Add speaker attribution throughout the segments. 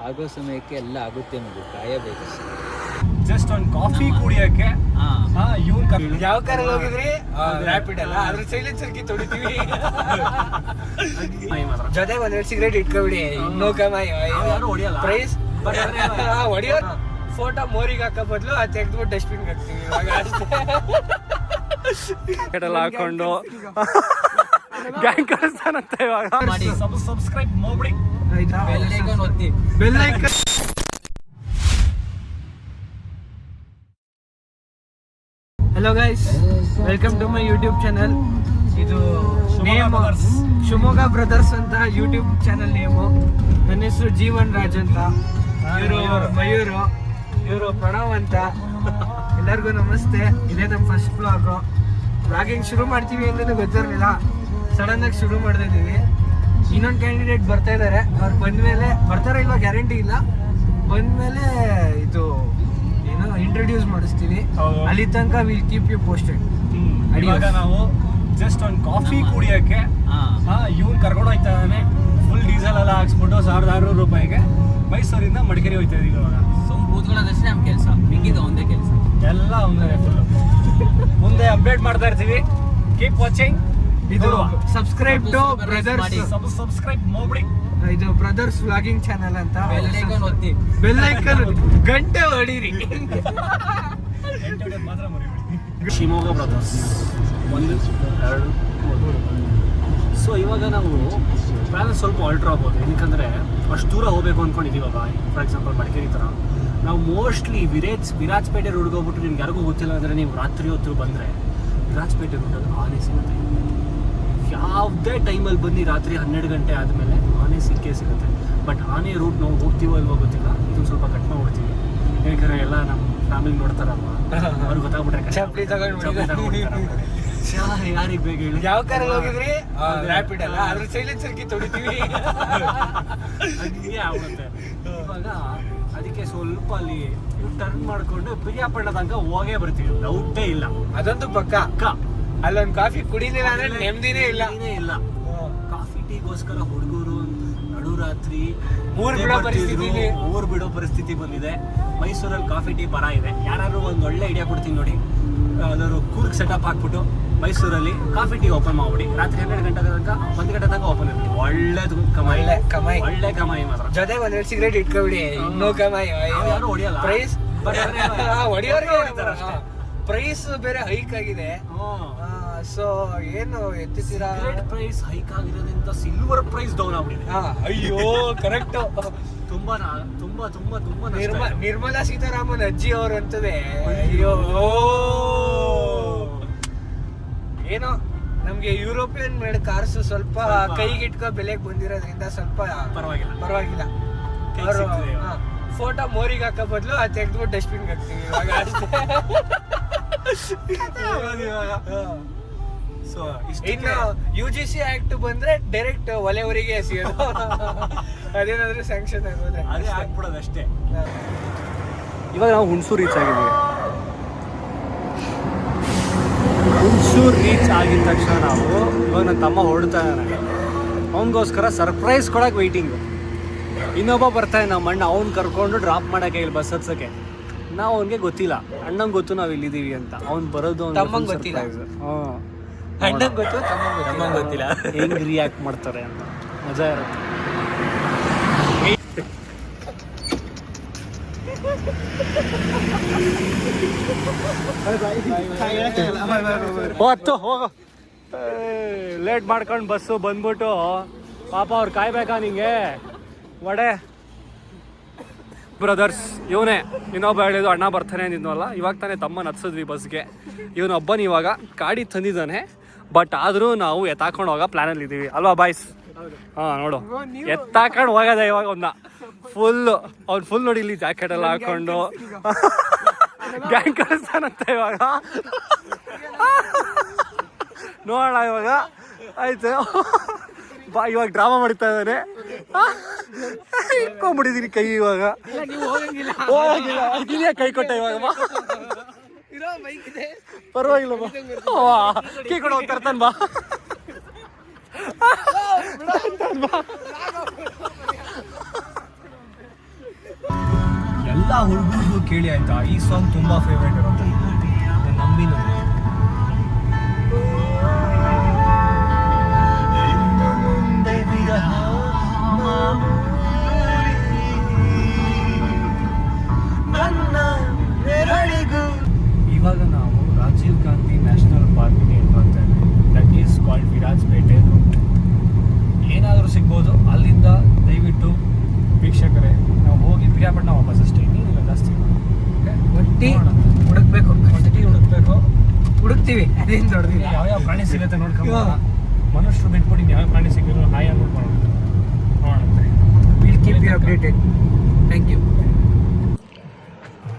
Speaker 1: ಆಗೋ ಸಮಯಕ್ಕೆ ಎಲ್ಲ ಆಗುತ್ತೆ ಮಗು, ಕಾಯಬೇಕು.
Speaker 2: ಜಸ್ಟ್ ಒಂದು ಕಾಫಿ ಕುಡಿಯಕ್ಕೆ ಇವನ್
Speaker 3: ಯಾವ ಕಾರಲ್ಲಿ ಹೋಗಿದ್ರಿ? ರ್ಯಾಪಿಡ್ ಅಲ್ಲ, ಅದ್ರ ಸೈಲೆನ್ಸರ್ ಕಿ ತೊಡಿತೀವಿ. ಜೊತೆಗೆ ಒಂದೆರಡು ಸಿಗರೇಟ್ ಇಟ್ಕೊಬಿಡಿ, ಇನ್ನೂ ಕಮಾಯಿ. ಪ್ರೈಸ್ ಹೊಡಿಯೋ ಫೋಟೋ ಮೋರಿಗೆ ಹಾಕೋ ಬದಲು ಅದು ತೆಗೆದ್ಬಿಟ್ಟು ಡಸ್ಟ್ಬಿನ್ಗೆ ಹಾಕ್ತೀವಿ ಇವಾಗ ಅಷ್ಟೇ.
Speaker 2: ಹಾಕೊಂಡು ಗ್ಯಾಂಗ್ ಕಳಿಸ್ತಾನಂತೆ ಇವಾಗ. ಸಬ್ಸ್ಕ್ರೈಬ್ ಮಾಡ್ಬಿಡಿ,
Speaker 3: bell icon. Hello guys, welcome to my YouTube channel. ಇದು ನೇಮ್ ಶಿವಮೊಗ್ಗ ಬ್ರದರ್ಸ್ ಅಂತ ಯೂಟ್ಯೂಬ್ ಚಾನಲ್ ನೇಮು. ನನ್ನ ಹೆಸರು ಜೀವನ್ ರಾಜ್ ಅಂತ, ಇವರು ಮಯೂರು, ಇವರು ಪ್ರಣವ್ ಅಂತ. ಎಲ್ಲರಿಗೂ ನಮಸ್ತೆ. ಇದೇ ನಮ್ಮ ಫಸ್ಟ್ ಬ್ಲಾಗು. ಬ್ಲಾಗಿಂಗ್ ಶುರು ಮಾಡ್ತೀವಿ ಅಂತ ಗೊತ್ತಿರಲಿಲ್ಲ, ಸಡನ್ ಆಗಿ ಶುರು ಮಾಡ್ತಿದ್ದೀವಿ. ಇನ್ನೊಂದು ಕ್ಯಾಂಡಿಡೇಟ್ ಬರ್ತಾ ಇದ್ದಾರೆ, ಅವ್ರು ಬಂದ್ಮೇಲೆ ಬರ್ತಾರ ಇಲ್ವಾ ಗ್ಯಾರಂಟಿ ಇಲ್ಲ, ಬಂದ್ಮೇಲೆ ಇದು ಏನೋ ಇಂಟ್ರೊಡ್ಯೂಸ್ ಮಾಡಿಸ್ತೀವಿ. ಅಲ್ಲಿ ತನಕ ವಿಲ್ ಕೀಪ್ ಯು ಪೋಸ್ಟೆಡ್.
Speaker 2: ಇವಾಗ ನಾವು ಜಸ್ಟ್ ಒಂದು ಕಾಫಿ ಕುಡಿಯಕ್ಕೆ ಇವನ್ ಕರ್ಕೊಂಡು ಹೋಗ್ತಾ ಇದ್ದಾನೆ. ಫುಲ್ ಡೀಸೆಲ್ ಎಲ್ಲ ಹಾಕ್ಸ್ಬಿಟ್ಟು 1600 ರೂಪಾಯಿಗೆ ಮೈಸೂರಿಂದ ಮಡಿಕೇರಿ ಹೋಗ್ತಾ ಇದೀವಿ. ಇವಾಗ
Speaker 1: ಕೂತ್ಕೊಳ್ಳೋದಷ್ಟೇ ನಮ್ಮ ಕೆಲಸ, ಮಿಕ್ಕಿದ ಒಂದೇ ಕೆಲಸ,
Speaker 2: ಎಲ್ಲ ಒಂದೇ ಫುಲ್. ಮುಂದೆ ಅಪ್ಡೇಟ್ ಮಾಡ್ತಾ ಇರ್ತೀವಿ. Keep watching.
Speaker 3: ಇದು ಸಬ್ಸ್ಕ್ರೈಬ್ ಟು ಬ್ರದರ್ಸ್,
Speaker 2: ಸಬ್ಸ್ಕ್ರೈಬ್ ಮಾಡ್ಬಿಡಿ.
Speaker 3: ಇದು ಬ್ರದರ್ಸ್ ವ್ಲಾಗಿಂಗ್ ಚಾನಲ್ ಅಂತ.
Speaker 1: ಬೆಲ್ ಐಕಾನ್ ಒತ್ತಿ,
Speaker 3: ಗಂಟೆ ಹೊಡೀರಿ.
Speaker 2: ಮಾತ್ರ ಮರಿಬೇಡಿ. ಶಿವಮೊಗ್ಗ ಬ್ರದರ್ಸ್ 1, 2, 3. ಸೊ ಇವಾಗ ನಾವು ಪ್ಲಾನ್ ಸ್ವಲ್ಪ ಆಲ್ಟ್ರ್ ಆಗ್ಬೋದು. ಏನಕ್ಕಂದರೆ ಅಷ್ಟು ದೂರ ಹೋಗಬೇಕು ಅಂದ್ಕೊಂಡಿದ್ದೀವಲ್ಲ. ಫಾರ್ ಎಕ್ಸಾಂಪಲ್ ಮಡಿಕೇರಿ ಥರ ನಾವು ಮೋಸ್ಟ್ಲಿ ವಿರಾಜಪೇಟೆ ರೋಡ್ಗೆ ಹೋಗ್ಬಿಟ್ಟು ನಿಮ್ಗೆ ಯಾರಿಗೂ ಗೊತ್ತಿಲ್ಲ ಅಂದರೆ, ನೀವು ರಾತ್ರಿ ಹೊತ್ತು ಬಂದರೆ ವಿರಾಜಪೇಟೆ ರೋಡಲ್ಲಿ ಆನೆ ಸಿಗುತ್ತೆ. ಯಾವುದೇ ಟೈಮಲ್ಲಿ ಬನ್ನಿ, ರಾತ್ರಿ 12 ಗಂಟೆ ಆದಮೇಲೆ ಆನೆ ಸಿಕ್ಕೇ ಸಿಗುತ್ತೆ. ಬಟ್ ಆನೆ ರೂಟ್ ನಾವು ಹೋಗ್ತೀವೋ ಇಲ್ವೋ ಗೊತ್ತಿಲ್ಲ, ಇದನ್ನು ಸ್ವಲ್ಪ ಕಟ್ ಮಾಡ್ಬಿಡ್ತೀವಿ. ಯಾಕಂದರೆ ಎಲ್ಲ ನಮ್ಮ ಫ್ಯಾಮಿಲಿ ನೋಡ್ತಾರಲ್ವ, ಅವ್ರಿಗೆ ಗೊತ್ತಾಗ್ಬಿಟ್ರೆ
Speaker 3: ಚಪ್ಪಲಿ ತಗೊಂಡು
Speaker 2: ಯಾರಿಗೆ ಬೇಗ ಹೇಳಿ.
Speaker 3: ಯಾವ ಕಾರಲ್ಲಿ ಹೋಗಿದ್ರಿ? ರ್ಯಾಪಿಡ್ ಅಲ್ಲ, ಅದ್ರ ಸೈಲೆನ್ಸರ್ ಕಿ ತೊಡಿತೀವಿ.
Speaker 2: ಹಂಗೆ ಆಗುತ್ತೆ ಇವಾಗ. ಅದಕ್ಕೆ ಸ್ವಲ್ಪ ಅಲ್ಲಿ ಟರ್ನ್ ಮಾಡಿಕೊಂಡು ಪಿರಿಯಾಪಣ್ಣ ತನಕ ಹೋಗೇ ಬರ್ತೀವಿ, ಡೌಟೇ ಇಲ್ಲ.
Speaker 3: ಅದಂತೂ ಪಕ್ಕ. ಅಲ್ಲೊಂದು ಕಾಫಿ ಕುಡಿಲಿಲ್ಲ ಅಂದ್ರೆ ನೆಮ್ಮದಿನೇ ಇಲ್ಲ.
Speaker 2: ಕಾಫಿ ಟೀಗೋಸ್ಕರ ಹುಡುಗರು ನಡುರಾತ್ರಿ
Speaker 3: ಊರ್
Speaker 2: ಬಿಡೋ ಪರಿಸ್ಥಿತಿ ಬಂದಿದೆ. ಮೈಸೂರಲ್ಲಿ ಕಾಫಿ ಟೀ ಬರ ಇದೆ. ಯಾರು ಒಂದು ಒಳ್ಳೆ ಐಡಿಯಾ ಕೊಡ್ತೀನಿ ನೋಡಿ, ಯಾವ್ದಾದ್ರು ಕೂರ್ಗ್ ಸೆಟಪ್ ಹಾಕ್ಬಿಟ್ಟು ಮೈಸೂರಲ್ಲಿ ಕಾಫಿ ಟೀ ಓಪನ್ ಮಾಡ್ಬಿಡಿ. ರಾತ್ರಿ 12 ಗಂಟೆ ತನಕ 1 ಗಂಟೆ ತನಕ ಓಪನ್ ಇರ್ತೀವಿ. ಒಳ್ಳೆದು ಕಮಾಯಿ, ಒಳ್ಳೆ ಕಮಾಯಿ ಮಾತ್ರ.
Speaker 3: ಜೊತೆಗೆ ಒಂದೆರಡು ಸಿಗರೇಟ್ ಇಟ್ಕೊಬಿಡಿ, ಇನ್ನೂ ಕಮಾಯಿ.
Speaker 2: ಯಾರು ಹೊಡಿಯಲ್ಲ.
Speaker 3: ಪ್ರೈಸ್ ಹೊಡಿಯೋರ್ಗೆ ಪ್ರೈಸ್ ಬೇರೆ ಹೈಕ್ ಆಗಿದೆ. ಸೊ ಏನು ಎತ್ತಿದ್ದೀರಾ?
Speaker 2: ಪ್ರೈಸ್ ಹೈಕ್ ಆಗಿರೋದ್ರಿಂದ ಸಿಲ್ವರ್ ಪ್ರೈಸ್ ಡೌನ್ ಆಗ್ಬಿಟ್ಟಿದೆ.
Speaker 3: ಅಯ್ಯೋ ಕರೆಕ್ಟ್.
Speaker 2: ತುಂಬಾ
Speaker 3: ನಿರ್ಮಲಾ ಸೀತಾರಾಮನ್ ಅಜ್ಜಿ ಅವರು ಅಂತದೆ. ಅಯ್ಯೋ ಏನೋ ನಮ್ಗೆ ಯುರೋಪಿಯನ್ ಮೇಡ್ ಕಾರ್ಸ್ ಸ್ವಲ್ಪ ಕೈಗಿಟ್ಕೋ ಬೆಲೆಗೆ ಬಂದಿರೋದ್ರಿಂದ ಸ್ವಲ್ಪ ಪರವಾಗಿಲ್ಲ. ಫೋಟೋ ಮೋರಿಗೆ ಹಾಕೋ ಬದಲು ಅದು ತೆಗೆದ್ಬಿಟ್ಟು ಡಸ್ಟ್ಬಿನ್ಗೆ ಹಾಕ್ತೀವಿ ಇವಾಗ ಅಷ್ಟೇ. ಇನ್ನು UGC ಆಕ್ಟ್ ಬಂದ್ರೆ ಡೈರೆಕ್ಟ್ ಒಲೆವರಿಗೆ ಸಿಗೋದು. ಅದೇನಾದ್ರೂ ಸ್ಯಾಂಕ್ಷನ್ ಆಗೋದ್ರೆ
Speaker 2: ಅದೇ ಆಗ್ಬಿಡೋದು ಅಷ್ಟೇ. ಇವಾಗ ನಾವು ಹುಣಸೂರು ರೀಚ್ ಆಗಿದ್ದೀವಿ. ಹುಣಸೂರು ರೀಚ್ ಆಗಿದ ತಕ್ಷಣ ನಾವು ಇವಾಗ ನನ್ನ ತಮ್ಮ ಹೊರಡ್ತಾ ನನಗೆ ಅವನಿಗೋಸ್ಕರ ಸರ್ಪ್ರೈಸ್ ಕೊಡೋಕೆ ವೈಟಿಂಗು. ಇನ್ನೊಬ್ಬ ಬರ್ತಾನೆ ನಮ್ಮ ಅಣ್ಣ, ಅವ್ನು ಕರ್ಕೊಂಡು ಡ್ರಾಪ್ ಮಾಡೋಕ್ಕೆ ಇಲ್ಲಿ ಬಸ್ ಹತ್ಸೋಕ್ಕೆ. ನಾವು ಅವನಿಗೆ ಗೊತ್ತಿಲ್ಲ, ಅಣ್ಣಂಗೆ ಗೊತ್ತು ನಾವು ಇಲ್ಲಿದ್ದೀವಿ ಅಂತ. ಅವ್ನು ಬರೋದು
Speaker 3: ತಮ್ಮಂಗೆ ಗೊತ್ತಿಲ್ಲ. ಅಣ್ಣಂಗೆ ಗೊತ್ತು, ತಮ್ಮಂಗೆ ಗೊತ್ತಿಲ್ಲ.
Speaker 2: ಹೆಂಗೆ ರಿಯಾಕ್ಟ್ ಮಾಡ್ತಾರೆ ಅಂತ ಮಜಾ ಇರುತ್ತೆ. ಹೊತ್ತು ಹೋಗೋ, ಲೇಟ್ ಮಾಡ್ಕೊಂಡು ಬಸ್ಸು ಬಂದ್ಬಿಟ್ಟು ಪಾಪ ಅವ್ರು ಕಾಯ್ಬೇಕಾ ನಿಂಗೆ. ವಡೆ ಬ್ರದರ್ಸ್ ಇವನೇ, ಇನ್ನೊಬ್ಬ ಹೇಳಿದ್ದು ಅಣ್ಣ ಬರ್ತಾನೆ ಅಂದಿದ್ನಲ್ಲ. ಇವಾಗ ತಾನೇ ತಮ್ಮನ ಹತ್ಸಿದ್ವಿ ಬಸ್ಗೆ. ಇವನೊಬ್ಬನ ಇವಾಗ ಗಾಡಿ ತಂದಿದ್ದಾನೆ, ಬಟ್ ಆದರೂ ನಾವು ಎತ್ತಾಕೊಂಡು ಹೋಗೋ ಪ್ಲ್ಯಾನಲ್ಲಿ ಇದ್ದೀವಿ ಅಲ್ವಾ ಬಾಯ್ಸ್? ನೋಡು, ಎತ್ತಾಕೊಂಡು ಹೋಗೋದೆ ಇವಾಗ. ಅವನ್ನ ಫುಲ್ ನೋಡಿ, ಇಲ್ಲಿ ಜಾಕೆಟ್ ಎಲ್ಲ ಹಾಕೊಂಡು ಗ್ಯಾಂಗ್ ಕಳಿಸ್ತಾನಂತೆ ಇವಾಗ. ನೋಡೋಣ ಇವಾಗ. ಆಯ್ತು ಬಾ, ಇವಾಗ ಡ್ರಾಮಾ ಮಾಡ್ತಾ ಇದ್ದಾನೆ. ಇಟ್ಕೊಂಡ್ಬಿಟ್ಟಿದ್ದೀನಿ ಕೈ ಇವಾಗ. ಹೋಗಿಲ್ಲ, ಕೈ ಕೊಟ್ಟ ಇವಾಗ. ಪರವಾಗಿಲ್ಲ ಬಾ, ಕೀ ಕೊಡ ತರ್ತಾನೆ ಬಾ. ಎಲ್ಲ ಹುಡುಗರಿಗೂ ಕೇಳಿ ಆಯ್ತಾ, ಈ ಸಾಂಗ್ ತುಂಬಾ ಫೇವ್ರೇಟ್ ಇರುತ್ತೆ. ನಾನು ನಂಬಿ ಇವಾಗ ನಾವು ರಾಜೀವ್ ಗಾಂಧಿ ನ್ಯಾಷನಲ್ ಪಾರ್ಕ್ಗೆ ಬರ್ತಾ ಇದ್ದೀವಿ. That is called Virajpet route. ಏನಾದರೂ ಸಿಗ್ಬೋದು ಅಲ್ಲಿಂದ. ದಯವಿಟ್ಟು ವೀಕ್ಷಕರೇ, ನಾವು ಹೋಗಿ ಪಿರಿಯಾಪಟ್ಟಣ ವಾಪಸ್ ಅಷ್ಟೇ, ಇನ್ನೇನಿಲ್ಲ ಜಾಸ್ತಿ.
Speaker 3: ಒಂಟಿ ಹುಡುಕ್ಬೇಕು, ಹುಡುಕ್ತೀವಿ ಅದೇನು ದೊಡ್ಡದಿಲ್ಲ.
Speaker 2: ಯಾವ್ಯಾವ ಪ್ರಾಣಿ ಸಿಗುತ್ತೆ ನೋಡ್ಕೊಂಡು ಮನುಷ್ಯರು ಬಿಟ್ಬಿಟ್ಟು ಯಾವ ಪ್ರಾಣಿ ಸಿಕ್ಕಿದ್ರು ಹಾಯ್ ಅಂದ್ಬಿಟ್ಟು ನೋಡೋಣಂತೆ.
Speaker 3: Will keep you updated. Thank you.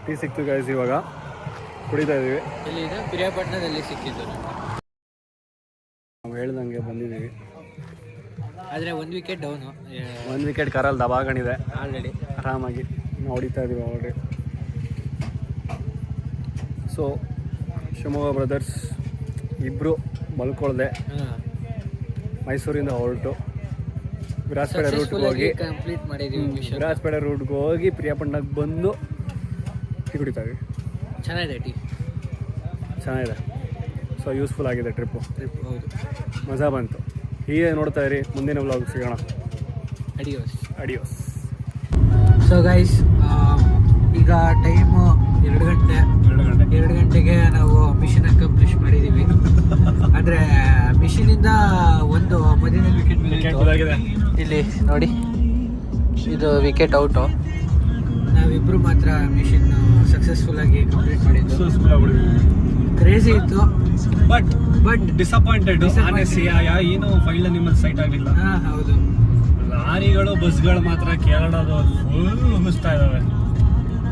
Speaker 2: Tea ಸಿಕ್ತು ಗೈಸ್, ಇವಾಗ ಕುಡಿತಾ ಇದ್ದೀವಿ.
Speaker 1: ಎಲ್ಲಿದೆ? ಪಿರಿಯಾಪಟ್ಟಣದಲ್ಲಿ ಸಿಕ್ಕಿದ್ದು.
Speaker 2: ನಾವು ಹೇಳ್ದಂಗೆ ಬಂದಿದ್ದೀವಿ.
Speaker 1: ಆದರೆ ಒಂದು ವಿಕೆಟ್ ಡೌನು.
Speaker 2: ಒಂದು ವಿಕೆಟ್ ಕಾರಲ್ಲಿ ದಬಾಗಣಿದೆ
Speaker 1: ಆಲ್ರೆಡಿ.
Speaker 2: ಆರಾಮಾಗಿ ನಾವು ಹೊಡಿತಾ ಇದ್ದೀವಿ ಆಲ್ರೆಡಿ. ಸೊ ಶಿವಮೊಗ್ಗ ಬ್ರದರ್ಸ್ ಇಬ್ಬರು ಮಲ್ಕೊಳ್ದೆ ಮೈಸೂರಿಂದ ಹೊರಟು ವಿರಾಜಪೇಟೆ ರೂಟ್ಗೆ ಹೋಗಿ
Speaker 1: ಕಂಪ್ಲೀಟ್ ಮಾಡಿದ್ದೀವಿ ಮಿಷನ್.
Speaker 2: ವಿರಾಜಪೇಟೆ ರೂಟ್ಗೆ ಹೋಗಿ ಪ್ರಿಯಾಪಟ್ಟಣಕ್ಕೆ ಬಂದು ಟೀ ಕುಡಿತಾ ಇದ್ದೀವಿ.
Speaker 1: ಚೆನ್ನಾಗಿದೆ ಟೀ,
Speaker 2: ಚೆನ್ನಾಗಿದೆ. ಸೊ ಯೂಸ್ಫುಲ್ ಆಗಿದೆ ಟ್ರಿಪ್ಪು.
Speaker 1: ಹೌದು,
Speaker 2: ಮಜಾ ಬಂತು. ಹೀಗೆ ನೋಡ್ತಾ ಇರಿ, ಮುಂದಿನ ವ್ಲಾಗ್ ಸಿಗೋಣ. ಅಡಿಯೋಸ್.
Speaker 3: ಸೊ ಗೈಸ್, ಈಗ ಟೈಮು 2 ಗಂಟೆಗೆ ನಾವು ಮಿಷನ್ ಅಕಂಪ್ಲಿಷ್ ಮಾಡಿದ್ದೀವಿ. ಅಂದರೆ ಮಿಷಿನಿಂದ ಒಂದು ಮಧ್ಯದಲ್ಲಿ ವಿಕೆಟ್ ಇಲ್ಲಿ ನೋಡಿ, ಇದು ವಿಕೆಟ್ ಔಟು. ನಾವಿಬ್ಬರು ಮಾತ್ರ ಮಿಷಿನ್ ಸಕ್ಸಸ್ಫುಲ್ಲಾಗಿ ಕಂಪ್ಲೀಟ್ ಮಾಡಿದ್ದು. ಕ್ರೇಜಿ ಇತ್ತು, ಬಟ್
Speaker 2: ಡಿಸಪಾಯಿಂಟೆಡ್. ಏನು ಫೈಲ್ ನಿಮ್ಮಲ್ಲಿ ಸೈಟ್ ಆಗಲಿಲ್ಲ.
Speaker 3: ಹೌದು.
Speaker 2: ಲಾರಿಗಳು ಬಸ್ಗಳು ಮಾತ್ರ ಕೇರಳದು ಫುಲ್ ಮುಗಿಸ್ತಾ ಇದಾವೆ.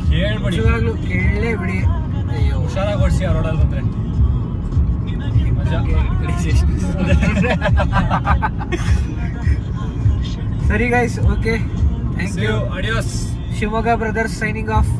Speaker 2: ಕೇಳ್ಬಿಡಿ,
Speaker 3: ನಿಜವಾಗ್ಲೂ ಕೇಳಲೇ ಬಿಡಿ. ಅಯ್ಯೋ,
Speaker 2: ಹುಷಾರಾಗಿ ಓಡಿಸಿ ಆ ರೋಡಲ್ಲಿ ಬಂದ್ರೆ
Speaker 3: ಸರಿ ಗೈಸ್, ಓಕೆ, ಥ್ಯಾಂಕ್ ಯು.
Speaker 2: ಅಡಿಯೋಸ್.
Speaker 3: Shivamogga brothers signing of.